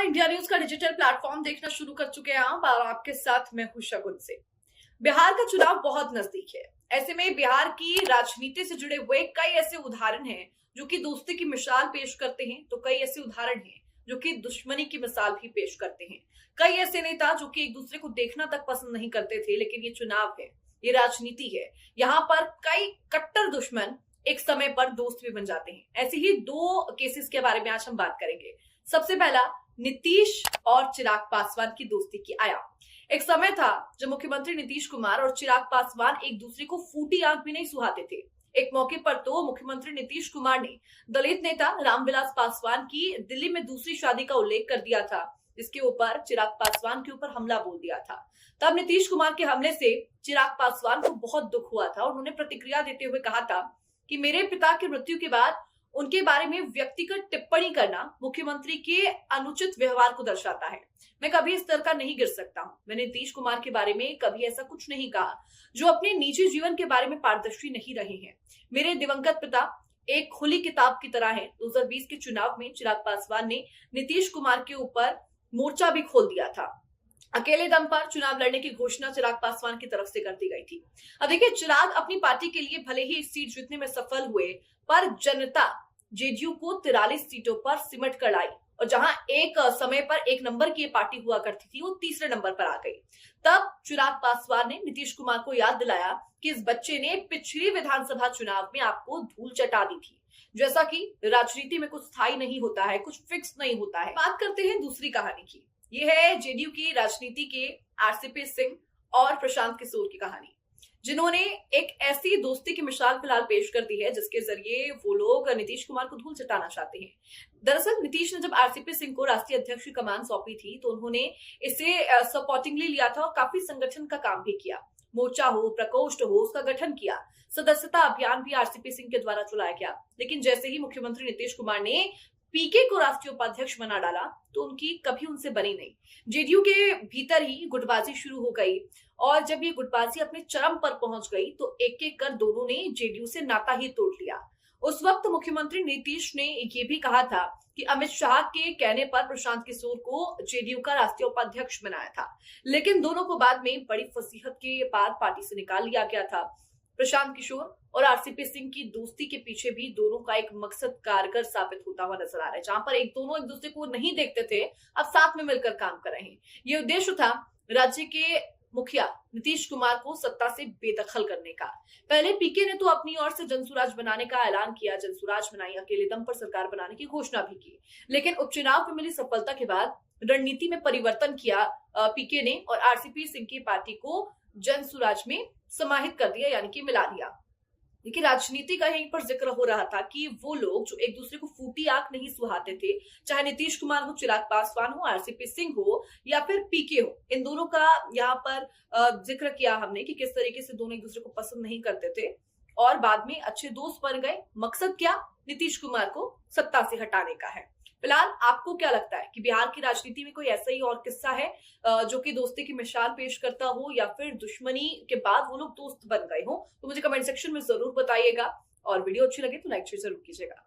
India news का digital platform देखना शुरू कर चुके हैं आप और आपके साथ मैं हूं शगुन से। बिहार का चुनाव बहुत नजदीक है। ऐसे में बिहार की राजनीति से जुड़े हुए कई ऐसे उदाहरण हैं जो कि दोस्ती की मिसाल पेश करते हैं, तो कई ऐसे उदाहरण हैं जो कि दुश्मनी की मिसाल भी पेश करते हैं। कई ऐसे नेता जो कि एक दूसरे को देखना तक पसंद नहीं करते थे, लेकिन ये चुनाव है, ये राजनीति है, यहाँ पर कई कट्टर दुश्मन एक समय पर दोस्त भी बन जाते हैं। ऐसे ही दो केसेस के बारे में आज हम बात करेंगे। सबसे पहला, नीतीश और चिराग पासवान की दोस्ती की आया। एक समय था जब मुख्यमंत्री नीतीश कुमार और चिराग पासवान एक दूसरे को फूटी आंख भी नहीं सुहाते थे। एक मौके पर तो मुख्यमंत्री नीतीश कुमार ने दलित नेता रामविलास पासवान की दिल्ली में दूसरी शादी का उल्लेख कर दिया था, जिसके ऊपर चिराग पासवान के ऊपर हमला बोल दिया था। तब नीतीश कुमार के हमले से चिराग पासवान को बहुत दुख हुआ था और उन्होंने प्रतिक्रिया देते हुए कहा था कि मेरे पिता की मृत्यु के बाद उनके बारे में व्यक्तिगत टिप्पणी करना मुख्यमंत्री के अनुचित व्यवहार को दर्शाता है। मैं कभी इस तरह का नहीं गिर सकता हूं। मैंने नीतीश कुमार के बारे में कभी ऐसा कुछ नहीं कहा जो अपने निजी जीवन के बारे में पारदर्शी नहीं रहे हैं। मेरे दिवंगत पिता एक खुली किताब की तरह है। 2020 के चुनाव में चिराग पासवान ने नीतीश कुमार के ऊपर मोर्चा भी खोल दिया था। अकेले दम पर चुनाव लड़ने की घोषणा चिराग पासवान की तरफ से कर दी गई थी। अब देखिए, चिराग अपनी पार्टी के लिए भले ही सीट जीतने में सफल हुए, पर जनता जेडीयू को 43 सीटों पर सिमट कर लाई और जहां एक समय पर एक नंबर की पार्टी हुआ करती थी, वो तीसरे नंबर पर आ गई। तब चिराग पासवान ने नीतीश कुमार को याद दिलाया कि इस बच्चे ने पिछली विधानसभा चुनाव में आपको धूल चटा दी थी। जैसा कि राजनीति में कुछ स्थायी नहीं होता है, कुछ फिक्स नहीं होता है। बात करते हैं दूसरी कहानी की। ये है जेडीयू की राजनीति के आरसीपी सिंह और प्रशांत किशोर की कहानी, जिन्होंने एक ऐसी दोस्ती की मिसाल फिलहाल पेश कर दी है जिसके जरिए वो लोग नीतीश कुमार को धूल चटाना चाहते हैं। दरअसल नीतीश ने जब आरसीपी सिंह को राष्ट्रीय अध्यक्ष की कमान सौंपी थी तो उन्होंने इसे सपोर्टिंगली लिया था और काफी संगठन का काम भी किया। मोर्चा हो, प्रकोष्ठ हो, उसका गठन किया। सदस्यता अभियान भी आरसीपी सिंह के द्वारा चलाया गया। लेकिन जैसे ही मुख्यमंत्री नीतीश कुमार ने पीके को राष्ट्रीय उपाध्यक्ष बना डाला तो उनकी कभी उनसे बनी नहीं। जेडीयू के भीतर ही गुटबाजी शुरू हो गई और जब ये गुटबाजी अपने चरम पर पहुंच गई तो एक एक कर दोनों ने जेडीयू से नाता ही तोड़ लिया। उस वक्त मुख्यमंत्री नीतीश ने ये भी कहा था कि अमित शाह के कहने पर प्रशांत किशोर को जेडीयू का राष्ट्रीय उपाध्यक्ष बनाया था, लेकिन दोनों को बाद में बड़ी फसीहत के बाद पार्टी से निकाल लिया गया था। प्रशांत किशोर और आरसीपी सिंह की दोस्ती के पीछे भी दोनों का एक मकसद कारगर साबित होता हुआ नजर आ रहा है, जहां पर दोनों एक दूसरे को नहीं देखते थे, अब साथ में मिलकर काम कर रहे हैं। ये उद्देश्य था राज्य के मुखिया नीतीश कुमार को सत्ता से बेदखल करने का। पहले पीके ने तो अपनी ओर से जनसुराज बनाने का ऐलान किया, जनसुराज बनाई, अकेले दम पर सरकार बनाने की घोषणा भी की, लेकिन उपचुनाव में मिली सफलता के बाद रणनीति में परिवर्तन किया पीके ने और आरसीपी सिंह की पार्टी को जनसुराज में समाहित कर दिया, यानी कि मिला दिया। देखिए, राजनीति का यहीं पर जिक्र हो रहा था कि वो लोग जो एक दूसरे को फूटी आंख नहीं सुहाते थे, चाहे नीतीश कुमार हो, चिराग पासवान हो, आरसीपी सिंह हो या फिर पीके हो, इन दोनों का यहाँ पर जिक्र किया हमने कि किस तरीके से दोनों एक दूसरे को पसंद नहीं करते थे और बाद में अच्छे दोस्त बन गए। मकसद क्या? नीतीश कुमार को सत्ता से हटाने का है। फिलहाल आपको क्या लगता है कि बिहार की राजनीति में कोई ऐसा ही और किस्सा है जो कि दोस्ती की मिसाल पेश करता हो या फिर दुश्मनी के बाद वो लोग दोस्त बन गए हो? तो मुझे कमेंट सेक्शन में जरूर बताइएगा और वीडियो अच्छी लगे तो लाइक शेयर जरूर कीजिएगा।